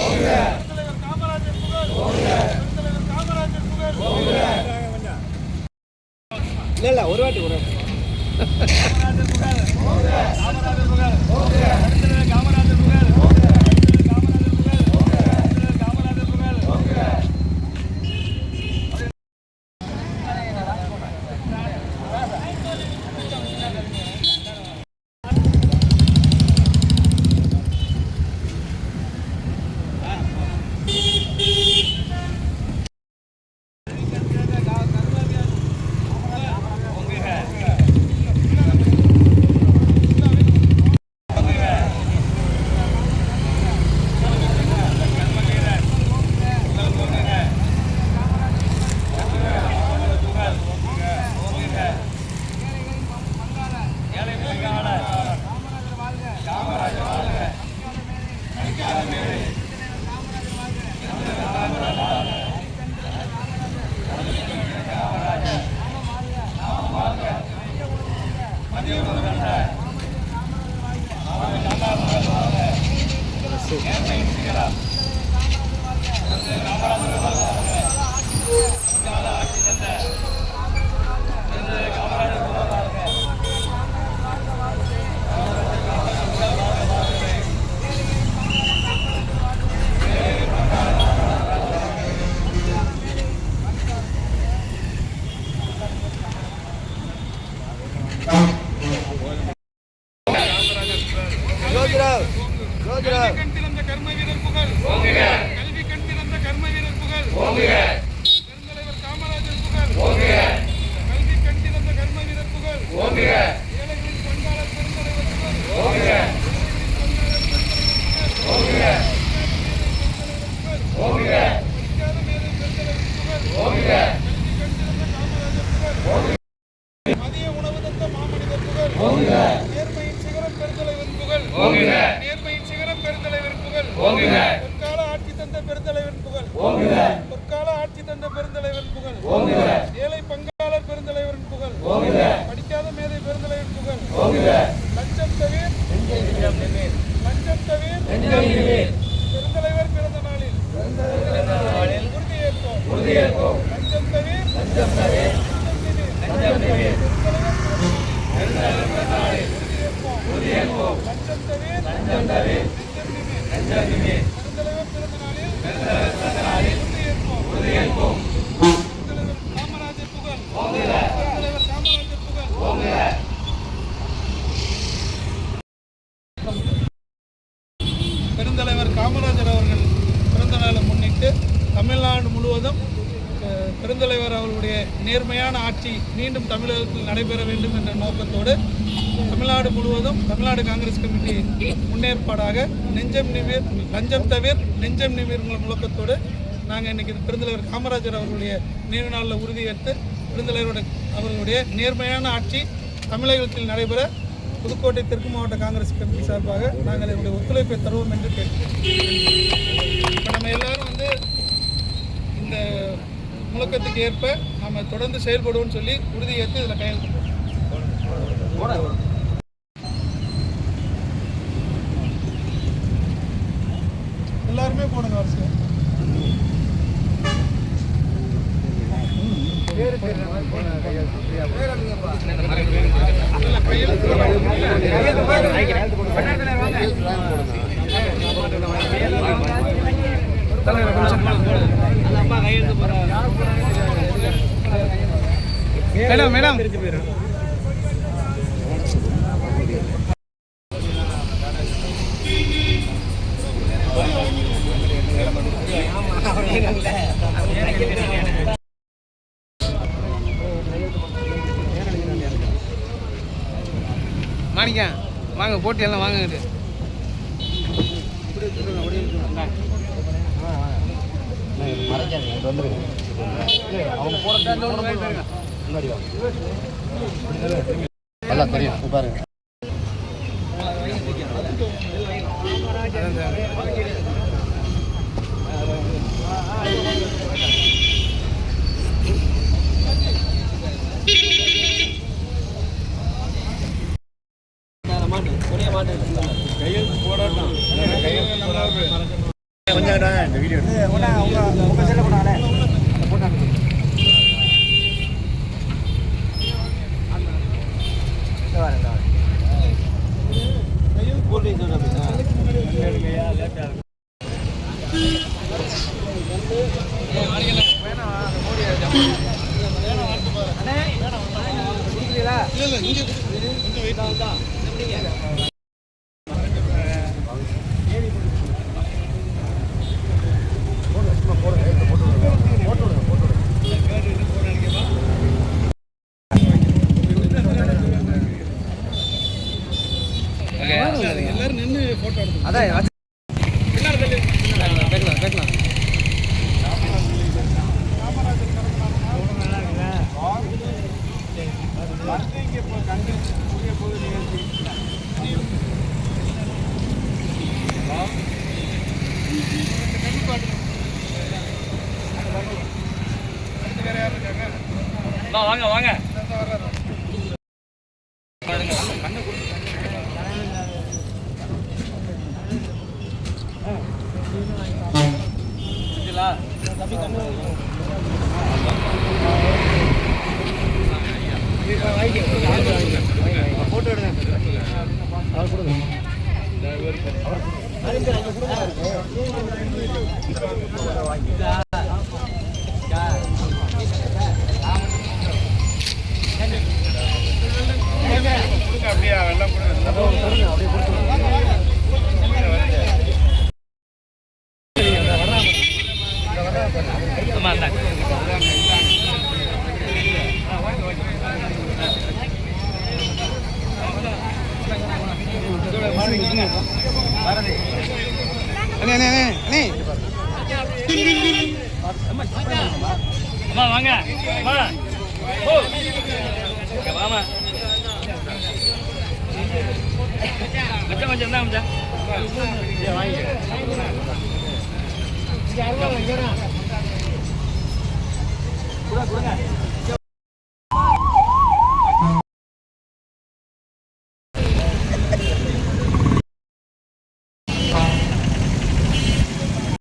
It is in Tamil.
காமராஜர் புகழ். காமராஜர் புகழ். இல்ல ஒரு வாட்டி காமராஜர் புகழ். காமராஜர் புகழ். கல்வி கண் திறந்த கர்ம வீரர் புகழ். கல்வி கண் திறந்த கர்ம வீரர் புகழ். பெருந்தலைவர் காமராஜர் புகழ். கல்வி கண் திறந்த கர்ம வீரர் புகழ். ஏழைகளின் பண்பாளர் பெருந்தலைவர் புகழ். படிக்காத மேதை பெருந்தலைவர் புகழ். கல்வி கண் திறந்த காமராஜர் புகழ். மதிய உணவு தந்த மாமனிதர் புகழ். நேர்மையின் சிகரம் பெருந்தலைவர் புகழ். நேர்மையின் சிகரம் பெருந்தலைவர் புகழ். பொற்கால ஆட்சி தந்த பெருந்தலைவன் புகழ். பொற்கால ஆட்சி தந்த பெருந்தலைவன் புகழ். ஏழை பங்காளர் பெருந்தலைவன் புகழ். படிக்காத மேதை பெருந்தலைவன் புகழ். லஞ்சம் தவிர லஞ்சம் தவிர பெருந்தலைவர் பிறந்த நாளில் உறுதியேற்போம். லஞ்சம் தவிர பெருந்தலைவர் பிறந்த நாளில் உறுதியேற்போம். காமராஜர் புகழ். பெருந்தலைவர் காமராஜர் புகழ். பெருந்தலைவர் காமராஜர் அவர்கள் பிறந்த நாளை முன்னிட்டு தமிழ்நாடு முழுவதும் பெருந்தலைவர் அவர்களுடைய நேர்மையான ஆட்சி மீண்டும் தமிழகத்தில் நடைபெற வேண்டும் என்ற நோக்கத்தோடு தமிழ்நாடு முழுவதும் தமிழ்நாடு காங்கிரஸ் கமிட்டி முன்னேற்பாடாக நெஞ்சம் நிமிர் லஞ்சம் தவிர நெஞ்சம் நிமிர் முழக்கத்தோடு நாங்கள் இன்றைக்கி பெருந்தலைவர் காமராஜர் அவர்களுடைய நினைவு நாளில் உறுதியேற்று பெருந்தலைவரோட அவர்களுடைய நேர்மையான ஆட்சி தமிழகத்தில் நடைபெற புதுக்கோட்டை தெற்கு மாவட்ட காங்கிரஸ் கமிட்டி சார்பாக நாங்கள் எங்களுடைய ஒத்துழைப்பை தருவோம் என்று கேட்கிறோம். இப்போ நம்ம எல்லாரும் இந்த முழக்கத்துக்கு ஏற்ப நம்ம தொடர்ந்து செயல்படுவோம்னு சொல்லி உறுதியேற்று இதில் கையெழுத்து எல்லாருமே போடுங்க அவசியம். மேடம் மேடம் மாணிக்கா வாங்க போட்டி எல்லாம் வாங்க. அவங்க நல்லா தெரியும் பாருங்க. கையெழுத்து போடாட்டம் கையெழுத்து கொஞ்சம் இந்த வீடியோ உங்க செல்ல போனாலே போட்டாங்க எல்லாரும் நின்று போட்டோ எடுத்து அதான் வாங்க வாங்க போட்டோ எடுங்க அவர் கொடுங்க அப்படியே வெள்ளம் அம்மா வாங்க அம்மா ஓ வாமா மச்சான் கொஞ்சம் தான் மச்சான் கொடுங்க